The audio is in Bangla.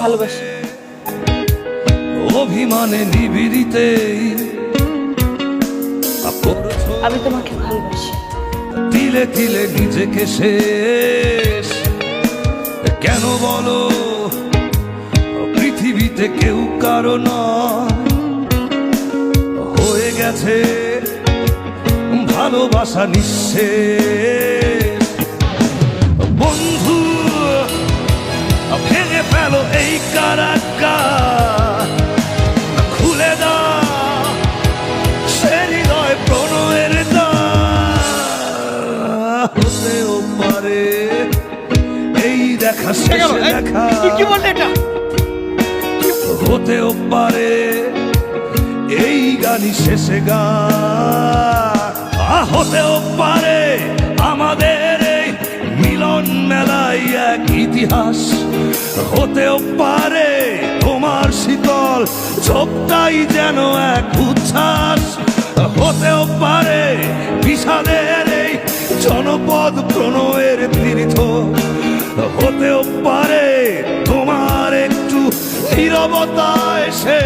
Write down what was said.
ভালোবাসি। অভিমানে নিবিড়িতে আমি তোমাকে ভালোবাসি। তিলে তিলে নিজেকে শেষ কেন বলো? পৃথিবীতে কেউ কারো নয়, হয়ে গেছে ভালোবাসা নিঃশেষ। বন্ধু ভেঙে ফেলো এই কারাগার, খুলে দাও সে হৃদয় প্রণয়ের দ্বার। হতেও পারে এই দেখা শেষে দেখা, কি বললে এটা? হতেও পারে এই গানই শেষে গান, হতেও পারে আমাদের এই মিলন মেলায় এক ইতিহাস, হতেও পারে তোমার শীতল ঝোপটাই যেন এক উচ্ছ্বাস, হতেও পারে বিষাদের এই জনপদ প্রণয়ের তীর্থ, হতেও পারে তোমার একটু নীরবতা এসে